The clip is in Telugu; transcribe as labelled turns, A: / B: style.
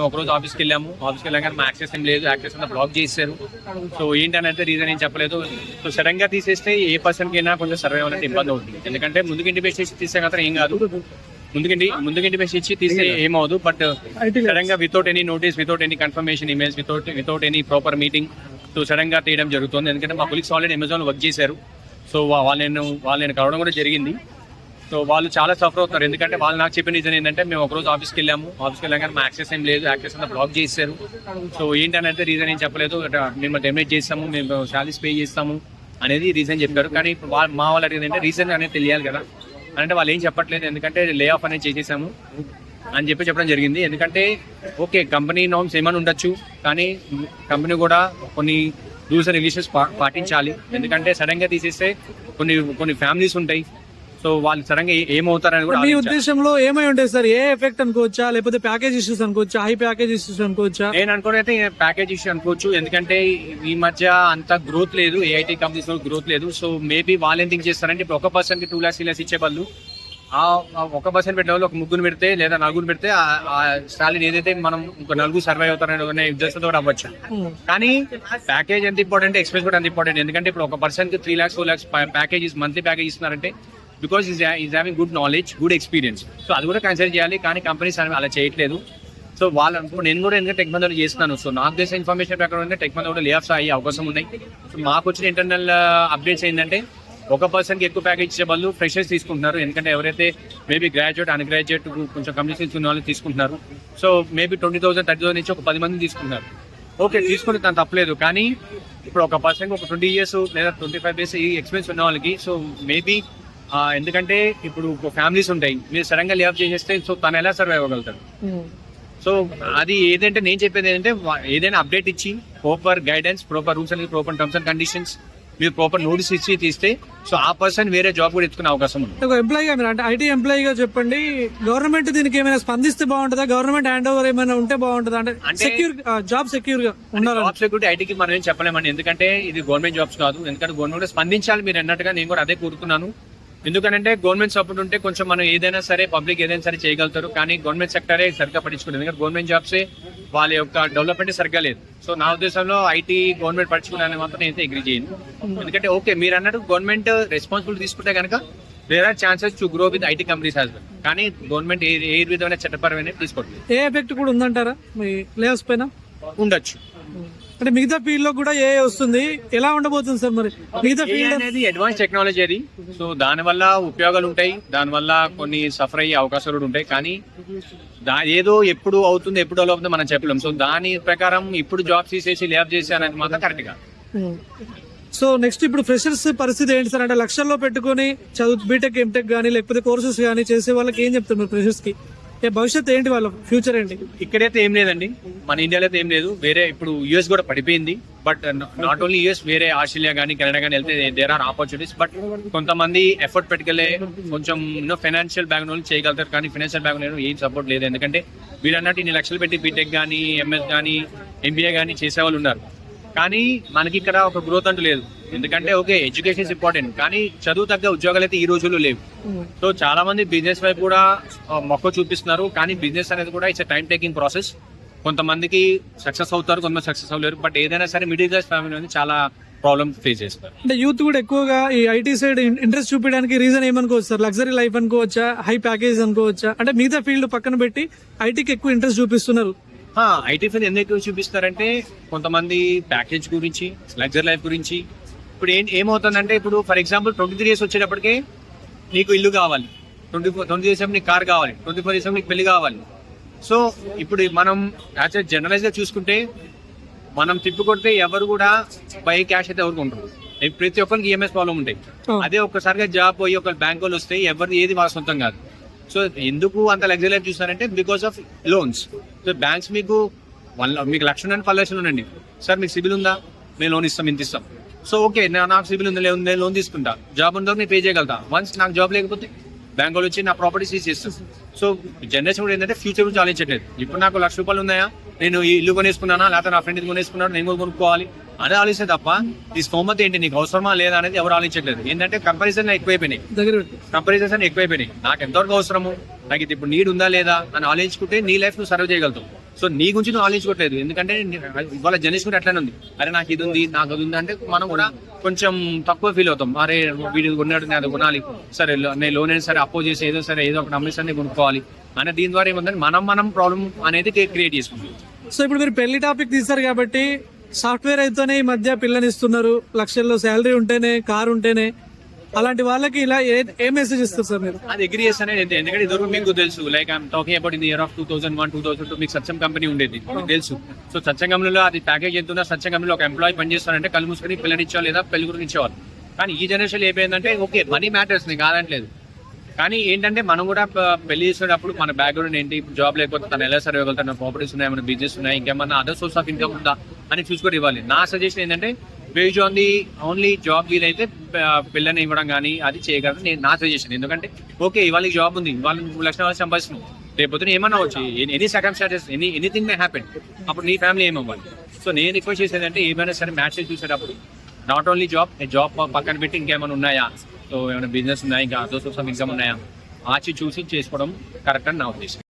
A: ఒకరోజు ఆఫీస్కి వెళ్ళాక మా యాక్సెస్ ఏం లేదు, యాక్సెస్ అంతా బ్లాక్ చేశారు. సో ఏంటని అయితే రీజన్ ఏం చెప్పలేదు. సో సడన్ గా తీసేస్తే ఏ పర్సన్ కి అయినా కొంచెం సర్వే అవ్వాలంటే ఇబ్బంది అవుతుంది. ఎందుకంటే ముందుకు ఇంటిమేషన్ ఇచ్చి తీసే కదా ఏం కాదు, ముందుకు ఇంటిమేషన్ ఇచ్చి తీస్తే ఏమవుదు. బట్ సడన్ గా without any notice, without any confirmation emails, without any proper meeting so sudden గా తీయడం జరుగుతుంది. ఎందుకంటే మా కొలీగ్స్ ఆల్రెడీ అమెజాన్ వర్క్ చేశారు. సో వాళ్ళని కలవడం కూడా జరిగింది. సో వాళ్ళు చాలా సఫర్ అవుతారు. ఎందుకంటే వాళ్ళు నాకు చెప్పిన రీజన్ ఏంటంటే మేము ఒకరోజు ఆఫీస్కి వెళ్ళాక మా యాక్సెస్ ఏం లేదు, యాక్సెస్ అంతా బ్లాక్ చేశారు. సో ఏంటని అయితే రీజన్ ఏం చెప్పలేదు. మేము టెర్మినేట్ చేస్తాము, మేము శాలరీస్ పే చేస్తాము అనేది రీజన్ చెప్పారు. కానీ ఇప్పుడు మా వాళ్ళు ఏంటంటే రీజన్ అనేది తెలియాలి కదా, అంటే వాళ్ళు ఏం చెప్పట్లేదు. ఎందుకంటే లే ఆఫ్ అనేది చేసేసాము అని చెప్పడం జరిగింది. ఎందుకంటే ఓకే కంపెనీ నార్మ్స్ ఏమైనా ఉండొచ్చు, కానీ కంపెనీ కూడా కొన్ని రూల్స్ అండ్ రెగ్యులేషన్స్ పాటించాలి. ఎందుకంటే సడన్ గా తీసేస్తే కొన్ని ఫ్యామిలీస్ ఉంటాయి. సో వాళ్ళు సడన్ గా ఏమవుతారని కూడా
B: మీ ఉద్దేశంలో ఏమై ఉంటాయి సార్? ఏ ఎఫెక్ట్ అనుకోవచ్చా, లేకపోతే ప్యాకేజ్ ఇష్యూస్ అనుకోవచ్చా, హై ప్యాకేజ్ ఇష్యూస్ అనుకోవచ్చా?
A: నేను అనుకున్నైతే ప్యాకేజ్ ఇష్యూ అనుకోవచ్చు. ఎందుకంటే ఈ మధ్య అంత గ్రోత్ లేదు, ఏఐటీ కంపెనీస్ లో గ్రోత్ లేదు. సో మేబీ వాళ్ళు ఏం థింక్ చేస్తారంటే ఇప్పుడు ఒక పర్సన్ కి 2 lakhs 3 lakhs ఇచ్చే బదులు ఆ ఒక పర్సన్ పెట్టే వాళ్ళు ఒక ముగ్గురు పెడితే లేదా నలుగురు పెడితే ఆ సాలరీ ఏదైతే మనం ఒక నలుగురు సర్వైవ్ అవుతారనే ఉద్దేశంతో కూడా అవ్వచ్చు. కానీ ప్యాకేజ్ ఎంత ఇంపార్టెంట్, ఎక్స్పెన్స్ కూడా ఎంత ఇంపార్టెంట్. ఎందుకంటే ఇప్పుడు ఒక పర్సన్ కి 3 lakhs 4 lakhs package monthly package ఇస్తున్నారంటే because is having good knowledge, good experience. So అది కూడా కన్సిడర్ చేయాలి. కానీ కంపెనీస్ అలా చేయట్లేదు. సో నేను కూడా ఎందుకంటే టెక్ మహీంద్రాలో చేస్తున్నాను. సో నాకు తెలిసిన ఇన్ఫర్మేషన్ ప్రకారం టెక్ మహీంద్రా లే ఆఫ్స్ అయ్యే అవకాశం ఉన్నాయి. సో మాకు వచ్చిన ఇంటర్నల్ అప్డేట్స్ ఏంటంటే ఒక పర్సన్ కి ఎక్కువ ప్యాకేజ్ ఇచ్చే బదులు ఫ్రెషర్స్ తీసుకుంటున్నారు. ఎందుకంటే ఎవరైతే మేబీ గ్రాడ్యుయేట్, అన్ గ్రాడ్యుయేట్ కొంచెం కంపెనీస్ తీసుకున్న వాళ్ళు తీసుకుంటున్నారు. సో మేబీ 20,000 30,000 నుంచి ఒక 10 మంది తీసుకుంటున్నారు. ఓకే తీసుకుని దాని తప్పలేదు. కానీ ఇప్పుడు ఒక పర్సన్ ఒక 20 years లేదా 25 years ఈ ఎక్స్పీరియన్స్ ఉన్న వాళ్ళకి సో మేబీ ఎందుకంటే ఇప్పుడు ఫ్యామిలీస్ ఉంటాయి, మీరు సడన్ గా లే ఆఫ్ చేసేస్తే సో తను ఎలా సర్వైవ్ అవ్వగలుగుతారు? సో అది ఏదంటే నేను చెప్పేది ఏంటంటే ఏదైనా అప్డేట్ ఇచ్చి proper guidance, proper rules and proper terms and conditions మీరు ప్రాపర్ నోటీస్ ఇచ్చి తీస్తే సో ఆ పర్సన్ వేరే జాబ్ కూడా ఎత్తుకునే అవకాశం ఉంది.
B: ఒక ఎంప్లాయీగా మీరు అంటే ఐటీ ఎంప్లాయీగా చెప్పండి, గవర్నమెంట్ దీనికి ఏమైనా స్పందిస్తే బాగుంటుందా? గవర్నమెంట్ హ్యాండ్ ఓవర్ ఏమైనా ఉంటే బాగుంటుందా? అంటే సెక్యూర్ జాబ్ సెక్యూర్ గా ఉండాలి.
A: జాబ్ సెక్యూరిటీ ఐటీకి మనం ఏం చెప్పలేమండి. ఎందుకంటే ఇది గవర్నమెంట్ జాబ్స్ కాదు. ఎందుకంటే గవర్నమెంట్ స్పందించాలి మీరు అన్నట్టుగా, నేను కూడా అదే కోరుతున్నాను. ఎందుకంటే గవర్నమెంట్ సపోర్ట్ ఉంటే కొంచెం మనం ఏదైనా సరే పబ్లిక్ ఏదైనా సరే చేయగలుగుతారు. కానీ గవర్నమెంట్ సెక్టరే సరిగ్గా పట్టించుకోలేదు. ఎందుకంటే గవర్నమెంట్ జాబ్సే వాళ్ళ యొక్క డెవలప్మెంట్ సరిగ్గా లేదు. సో నా ఉద్దేశంలో ఐటీ గవర్నమెంట్ పట్టించుకునే మాత్రం నేనైతే అగ్రీ చేయను. ఎందుకంటే ఓకే మీరు అన్నట్టు గవర్నమెంట్ రెస్పాన్సిబిలిటీ తీసుకుంటే కనుక there are chances to grow with IT companies as well. కానీ గవర్నమెంట్ ఏ విధమైన చట్టపరమైన తీసుకోవట్లేదు.
B: ఏ ఎఫెక్ట్ కూడా ఉందంటారా మీ లేఆఫ్స్ పైన?
A: ఉండొచ్చు.
B: అంటే మిగతా ఫీల్డ్ లో కూడా ఏ వస్తుంది, ఎలా ఉండబోతుంది సార్? మరి మిగతా ఫీల్డ్
A: అనేది అడ్వాన్స్ టెక్నాలజీ అది. సో దానివల్ల ఉపయోగాలు ఉంటాయి, దానివల్ల కొన్ని సఫర్ అయ్యే అవకాశాలు కూడా ఉంటాయి. కానీ ఏదో ఎప్పుడు అవుతుంది, ఎప్పుడు డెవలప్ అవుతుంది మనం చెప్పలేం. సో దాని ప్రకారం ఇప్పుడు జాబ్ తీసేసి ల్యాబ్ చేసి అనేది మాత్రం కరెక్ట్ గా.
B: సో నెక్స్ట్ ఇప్పుడు ఫ్రెషర్స్ పరిస్థితి ఏంటి సార్? అంటే లక్షల్లో పెట్టుకుని చదువు బీటెక్, ఎంటెక్ కానీ లేకపోతే కోర్సెస్ కానీ చేసే వాళ్ళకి ఏం చెప్తారు మీరు ఫ్రెషర్స్ కి? భవిష్యత్తు ఏంటి, వాళ్ళ ఫ్యూచర్ ఏంటి?
A: ఇక్కడైతే ఏం లేదండి, మన ఇండియాలో అయితే ఏం లేదు. వేరే ఇప్పుడు యుఎస్ కూడా పడిపోయింది. బట్ నాట్ ఓన్లీ యుఎస్, వేరే ఆస్ట్రేలియా కానీ కెనడా కానీ వెళ్తే దేర్ ఆర్ ఆపర్చునిటీస్. బట్ కొంతమంది ఎఫర్ట్ పెట్టుకెళ్ళే కొంచెం ఫైనాన్షియల్ బ్యాక్గ్రౌండ్ చేయగలుగుతారు. కానీ ఫైనాన్షియల్ బ్యాక్గ్రౌండ్ ఏం సపోర్ట్ లేదు. ఎందుకంటే వీళ్ళు అన్నట్టు ఇన్ని లక్షలు పెట్టి బీటెక్ కానీ, ఎంఎస్ కానీ, ఎంబీఏ కానీ చేసేవాళ్ళు ఉన్నారు. కానీ మనకి ఇక్కడ ఒక గ్రోత్ అంటూ లేదు. ఎందుకంటే ఓకే ఎడ్యుకేషన్ ఇంపార్టెంట్, కానీ చదువు తగ్గ ఉద్యోగాలు అయితే ఈ రోజుల్లో లేవు. సో చాలా మంది బిజినెస్ వైపు కూడా మొక్క చూపిస్తున్నారు. కానీ బిజినెస్ అనేది కూడా ఇట్స్ టైం టేకింగ్ ప్రాసెస్. కొంతమందికి సక్సెస్ అవుతారు, కొంతమంది సక్సెస్ అవ్వలేరు. బట్ ఏదైనా సరే మిడిల్ క్లాస్ ఫ్యామిలీ అనేది చాలా ప్రాబ్లమ్ ఫేస్ చేస్తారు.
B: అంటే యూత్ కూడా ఎక్కువగా ఈ ఐటీ సైడ్ ఇంట్రెస్ట్ చూపించడానికి రీజన్ ఏమనుకోవచ్చు సార్? లగ్జరీ లైఫ్ అనుకోవచ్చా, హై ప్యాకేజ్ అనుకోవచ్చా? అంటే మిగతా ఫీల్డ్ పక్కన పెట్టి ఐటీకి ఎక్కువ ఇంట్రెస్ట్ చూపిస్తున్నారు.
A: ఐటీ ఫీల్డ్ ఎందుకు చూపిస్తారంటే కొంతమంది ప్యాకేజ్ గురించి, లగ్జరీ లైఫ్ గురించి. ఇప్పుడు ఏమవుతుందంటే ఇప్పుడు ఫర్ ఎగ్జాంపుల్ 23 years వచ్చేటప్పటికే నీకు ఇల్లు కావాలి, 20 years నీకు కార్ కావాలి, 24 years నీకు పెళ్లి కావాలి. సో ఇప్పుడు మనం యాజ్ జనరలైజ్ గా చూసుకుంటే మనం తిప్పికొడితే ఎవరు కూడా బై క్యాష్ అయితే ఎవరికి ఉంటారు. ప్రతి ఒక్కరికి ఈఎంఐస్ ప్రాబ్లం ఉంటాయి. అదే ఒక్కసారిగా జాబ్ పోయి ఒక బ్యాంక్ వాళ్ళు వస్తే ఎవరిది ఏది వాళ్ళ సొంతం కాదు. సో ఎందుకు అంత లగ్జరీ లైఫ్ చూస్తారంటే because of loans. So banks మీకు మీకు 1,00,000 నుండి 10,00,000 ఉండండి సార్, మీకు సిబిల్ ఉందా, మేము లోన్ ఇస్తాం, ఇంత ఇస్తాం. సో ఓకే నాకు సిబిల్ ఉంది, నేను లోన్ తీసుకుంటా, జాబ్ ఉందో నేను పే చేయగలుగుతా. వన్స్ నాకు జాబ్ లేకపోతే బ్యాంక్ వాళ్ళు వచ్చి నా ప్రాపర్టీ సీజ్ చేస్తాను. సో జనరేషన్ కూడా ఏంటంటే ఫ్యూచర్ గురించి ఆలోచించట్లేదు. ఇప్పుడు నాకు ₹1,00,000 ఉన్నాయా, నేను ఈ ఇల్లు కొనేసుకున్నానా, లేకపోతే నా ఫ్రెండ్ కొనేసుకున్నాడు నేను కూడా కొనుక్కోవాలి అదే ఆలోచిస్తే తప్ప ఈ స్తోమత ఏంటి, నీకు అవసరమా లేదా అనేది ఎవరు ఆలోచించట్లేదు. ఏంటంటే కంపారిజన్ ఎక్కువైపోయినాయి, నాకు ఎంతవరకు అవసరము, నాకు ఇది ఇప్పుడు నీడ్ ఉందా లేదా అని ఆలోచించుకుంటే నీ లైఫ్ నువ్వు సర్వ్ చేయగలుగుతావు. సో నీ గురించి నువ్వు ఆలోచించుకోవట్లేదు, ఎందుకంటే వాళ్ళ జనరేషన్ కూడా అట్లానే ఉంది. అరే నాకు ఇది ఉంది, నాకు అది ఉంది అంటే మనం కూడా కొంచెం తక్కువ ఫీల్ అవుతాం. అరే వీడు కొన్నాడు, నేను అది కొనాలి, సరే నేను లోన్ అయినా సరే అపోజ్ చేసి ఏదో సరే ఏదో ఒకటి అమ్మేసరి కొనుక్కోవాలి అనే దీని ద్వారా ఏముందంటే మనం ప్రాబ్లం అనేది క్రియేట్ చేసుకుంటాం.
B: సో ఇప్పుడు మీరు పెళ్లి టాపిక్ తీస్తారు కాబట్టి సాఫ్ట్వేర్ అయితేనే ఈ మధ్య పిల్లనిస్తున్నారు, లక్షల్లో శాలరీ ఉంటేనే, కార్ ఉంటేనే, అలాంటి వాళ్ళకి ఇలా ఏ మెసేజ్ ఇస్తారు సార్ మీరు?
A: అది అగ్రీ చేస్తానే, ఎందుకంటే ఇదివరకు మీకు తెలుసు, like I'm talking about in the year of 2001, 2002 మీకు సత్యం కంపెనీ ఉండేది, మీకు తెలుసు. సో సత్యం కంపెనీలో అది ప్యాకేజ్ ఎంత ఉన్నా, సత్యం కంపెనీలో ఒక ఎంప్లాయీ పనిచేస్తారంటే కళ్ళు మూసుకొని పిల్లనిచ్చేవాళ్ళు లేదా పెళ్లి గురించి ఇచ్చేవాళ్ళు. కానీ ఈ జనరేషన్ ఏమైందంటే ఓకే మనీ మ్యాటర్స్, నేను కాదంటలేదు, కానీ ఏంటంటే మనం కూడా పెళ్లి చేసేటప్పుడు మన బ్యాక్గ్రౌండ్ ఏంటి, జాబ్ లేకపోతే తను ఎలా సర్వే తన ప్రాపర్టీస్ ఉన్నాయి, మన బిజినెస్ ఉన్నాయి, ఇంకేమన్నా అదర్ సోర్స్ ఆఫ్ ఇన్కమ్ ఉందా అని చూసుకొని ఇవ్వాలి. నా సజెషన్ ఏంటంటే based on the only job వీలైతే పిల్లని ఇవ్వడం కానీ అది చేయగలరు నేను నా సజెషన్. ఎందుకంటే ఓకే ఇవాళ జాబ్ ఉంది, వాళ్ళు 3 లక్షల వాళ్ళు సంపాదిస్తున్నాం, రేపొద్దున ఏమన్నా వచ్చు, any circumstances anything may happen, అప్పుడు నీ ఫ్యామిలీ ఏమవ్వాలి. సో నేను రిక్వెస్ట్ చేసేది అంటే ఏమైనా సరే మ్యాచెస్ చూసేటప్పుడు నాట్ ఓన్లీ జాబ్ పక్కన పెట్టి ఇంకేమైనా ఉన్నాయా, సో ఏమైనా బిజినెస్ ఉన్నాయా, ఇంకా అదర్ సోర్స్ ఆఫ్ ఇన్కమ్ ఉన్నాయా, ఆచి చూసి చేసుకోవడం కరెక్ట్ అని నా ఉద్దేశం.